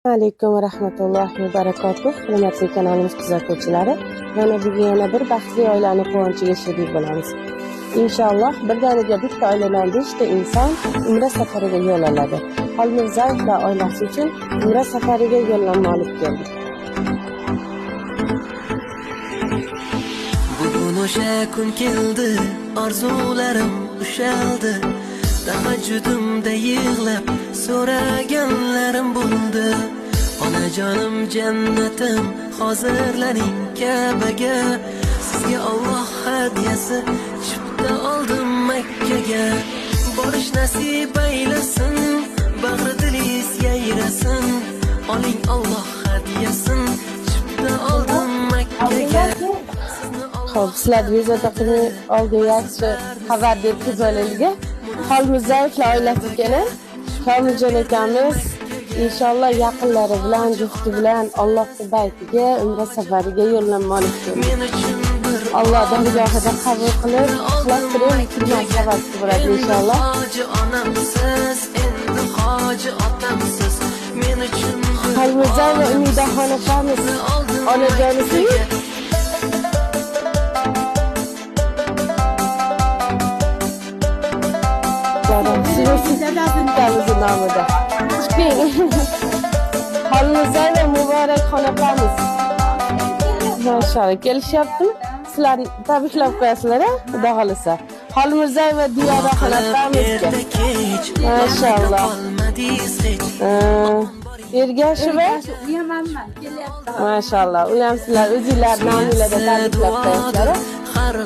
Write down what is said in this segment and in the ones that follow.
Alaykum va rahmatullohi va barakatuh. Hurmatli kanalimiz kuzatuvchilari, mana bugun yana bir baxtli oilani quvonchiga sherik bo'lamiz. Inshaalloh birdaniga bitta oiladan 5 ta inson umra safariga yo'l oladi. Xolmirzayev va oilasi uchun umra safariga yo'llanma olib keldik. Bugun o'sha kun keldi, orzularim ushaldi. Tahajjudimda yig'lab so'raganlarim bo'ldi. Onajonim jannatim hozirlaning Ka'baga. Sizga Alloh hadiyasi chipta oldim Makkaga. Borish nasib aylasin, bag'ri dilingiz yayrasin. Oling Alloh hadiyasin, chipta oldim Makkaga. Xo'p, sizlar bezovta qilmay oldi yaxshi xabar deb kuzatuvchilarga Xolmirzayev oilasi ekan. Xolmirjon akamiz inshaalloh yaqinlari bilan, jufti bilan Allohning baytiga, umra safariga yo'llanma olib keldi. Alloh dargohida qabul qilib, ixlostirib, xizmat sababchi bo'ladi inshaalloh. Xolmirzayev va Umidaxon opamiz onajonisi Xolmirzayev va Muborak xonaqamiz. Mashallah kelishyapti. Sizlarni tabriklab qo'yasizlar, xudo xolisa. Xolmirzayev va Diyora xonaqamizga. Mashallah. Ergasheva. Mashallah. U ham sizlar o'zingizlar nomingizda tabriklab qo'yasizlar.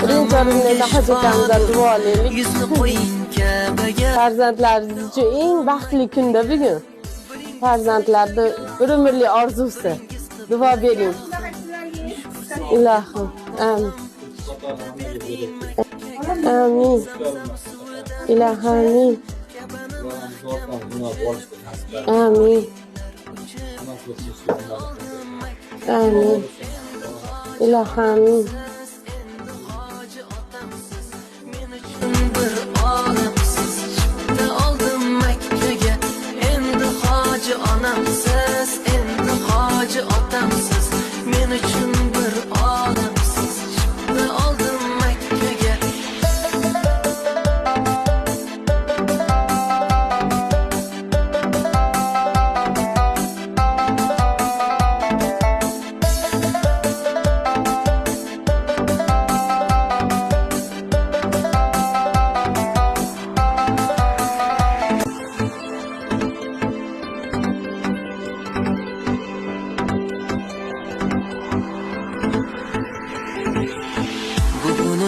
Birinchi o'rinda hojatlardan duolaylik. Farzandlaringiz uchun eng baxtli kunda bugun. Farzandlarning bir umrli orzusi. Duo bering. Ilohim. Amin. Amin. Ilohim. Amin. Amin. Ilohim. Onamsiz, endi hoji otamsiz, men uchun bir olamsiz, chipta oldim Makkaga.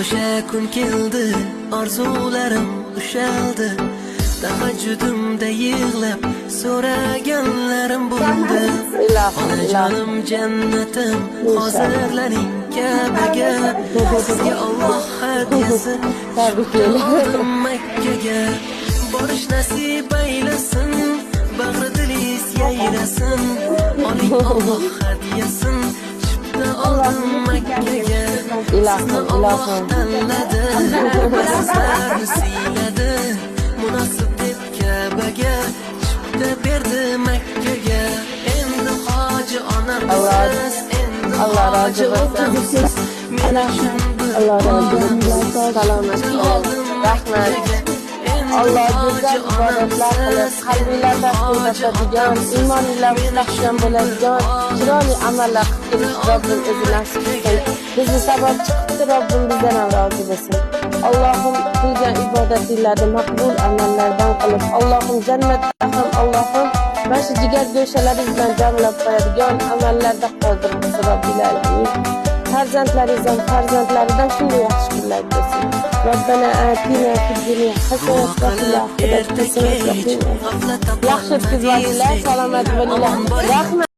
O'sha kun keldi, orzularim ushaldi. Tahajjudimda yig'lab so'raganlarim bo'ldi. Onajonim jannatim hozirlaring Ka'baga. Sizga Alloh hadiyasi chipta oldim Makkaga. Borish nasib aylasin, bag'ri dilingiz yayrasin. Oling Alloh hadiyasin, chipta oldim Makkaga. Ilohim tanladi, sizlarni siyladi, munosib deb Ka'baga chipta berdi Makkaga. Endi hoji onamsiz, endi hoji otamsiz, men uchun bir salomat bo'ling. Rahmat. Alloh go'zal ibodatlar qilib, qalbingizda tashlaydigan, iymoningizlar mustahkam bo'ladigan, chiroyli amallar qilib Robbim o'zi nasib etsin. Bizni sababchi qilib Robbim bizdan ham rozi bo'lsin. Allohim qilgan ibodatinglarni maqbul amallardan qilib, Allohim jannatda ham Allohim mana shu jigar go'shalaringiz bilan jamlab qo'yadigan amallarda qodir bo'lsin Robbil alamin. Farzandlaringizdan farzandlaridan shunday yaxshi kunlar bo'lsin. Robbana atina fid dunya hasanatan va fil oxirati hasanatan. Yaxshi o'tkazinglar, salomat bo'linglar. Rahmat.